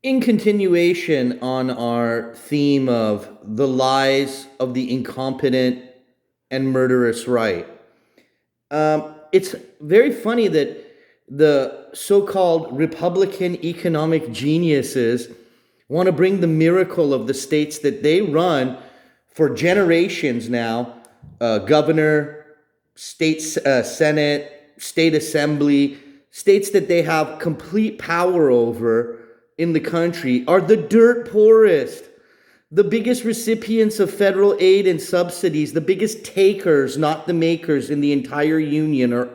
In continuation on our theme of the lies of the incompetent and murderous right, it's very funny that the so called Republican economic geniuses want to bring the miracle of the states that they run for generations now, governor, state senate, state assembly, states that they have complete power over in the country are the dirt poorest, the biggest recipients of federal aid and subsidies, the biggest takers, not the makers in the entire union, are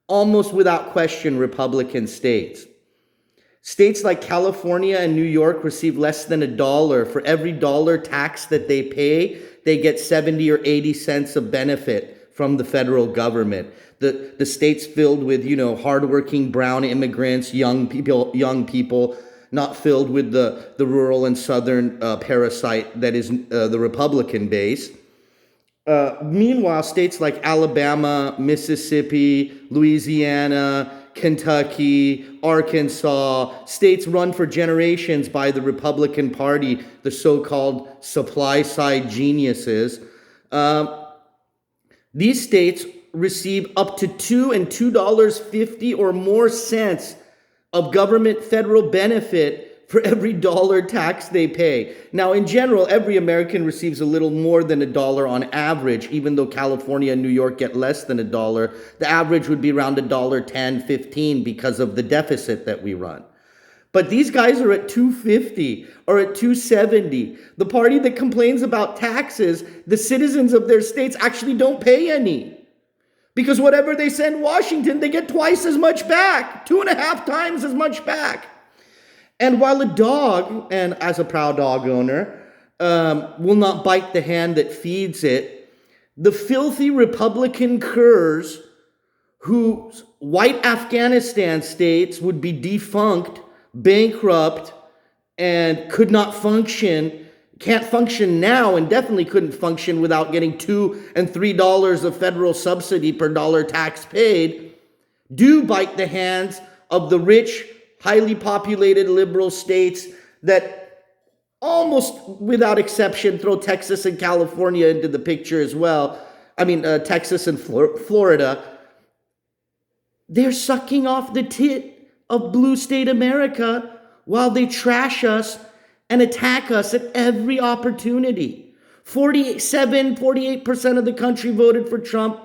almost without question Republican states. States like California and New York receive less than $1. For every dollar tax that they pay, they get 70 or 80 cents of benefit from the federal government. The states filled with, hardworking brown immigrants, young people, not filled with the rural and southern parasite that is the Republican base. Meanwhile, states like Alabama, Mississippi, Louisiana, Kentucky, Arkansas, states run for generations by the Republican Party, the so-called supply side geniuses. These states receive up to $2 and $2.50 or more cents of government federal benefit for every dollar tax they pay. Now, in general, every American receives a little more than $1 on average, even though California and New York get less than $1. The average would be around $1.10, $15 because of the deficit that we run. But these guys are at $2.50 or at $2.70. The party that complains about taxes, the citizens of their states actually don't pay any. Because whatever they send Washington, they get twice as much back, 2.5 times as much back. And while a dog, and as a proud dog owner, will not bite the hand that feeds it, the filthy Republican curs whose white Afghanistan states would be defunct, bankrupt, and could not function, can't function now, and definitely couldn't function without getting $2 and $3 of federal subsidy per dollar tax paid, do bite the hands of the rich, highly populated liberal states that almost without exception throw Texas and California into the picture as well. Texas and Florida. They're sucking off the tit of blue state America while they trash us and attack us at every opportunity. 48% of the country voted for Trump,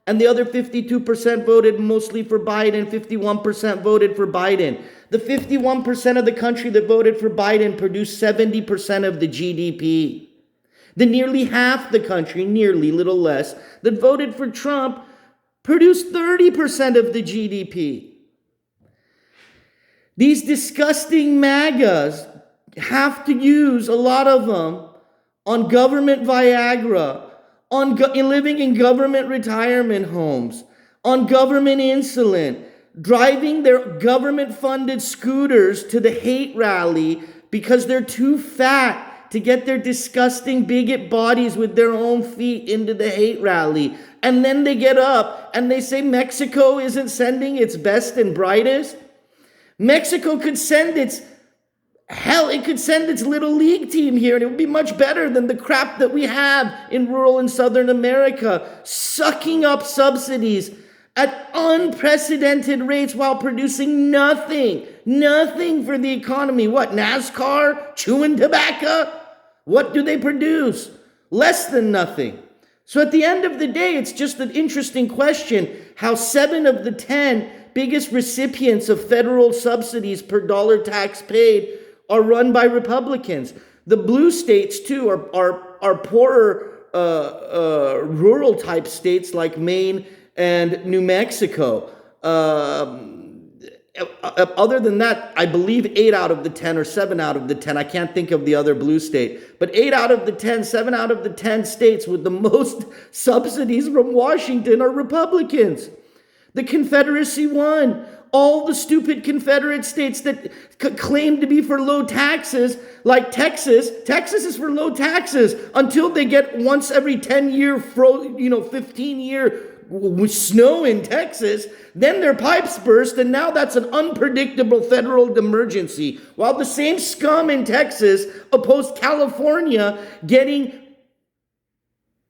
and the other 52% voted mostly for Biden, 51% voted for Biden. The 51% of the country that voted for Biden produced 70% of the GDP. The nearly half the country, nearly, little less, that voted for Trump produced 30% of the GDP. These disgusting MAGAs have to use, a lot of them, on government Viagra, on living in government retirement homes, on government insulin, driving their government-funded scooters to the hate rally because they're too fat to get their disgusting bigot bodies with their own feet into the hate rally. And then they get up and they say Mexico isn't sending its best and brightest. Mexico could send it could send its little league team here, and it would be much better than the crap that we have in rural and southern America, sucking up subsidies at unprecedented rates while producing nothing for the economy. What, NASCAR? Chewing tobacco? What do they produce? Less than nothing. So at the end of the day, it's just an interesting question how 7 of the 10 biggest recipients of federal subsidies per dollar tax paid are run by Republicans. The blue states, too, are poorer rural type states like Maine and New Mexico. Other than that, I believe 8 out of the 10 or 7 out of the 10, I can't think of the other blue state, but 8 out of the 10, 7 out of the 10 states with the most subsidies from Washington are Republicans. The Confederacy won. All the stupid Confederate states that claim to be for low taxes, like Texas is for low taxes until they get once every 10-year, 15-year snow in Texas, then their pipes burst, and now that's an unpredictable federal emergency. While the same scum in Texas opposed California getting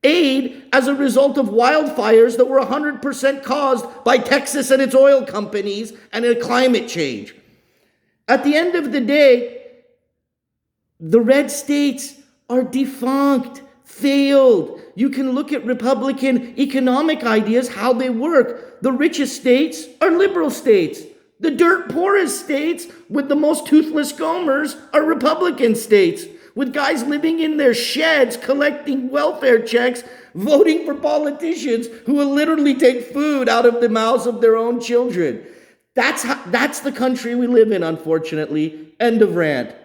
aid as a result of wildfires that were 100% caused by Texas and its oil companies and climate change. At the end of the day, the red states are defunct, failed. You can look at Republican economic ideas, how they work. The richest states are liberal states. The dirt poorest states with the most toothless gomers are Republican states, with guys living in their sheds, collecting welfare checks, voting for politicians who will literally take food out of the mouths of their own children. That's the country we live in, unfortunately. End of rant.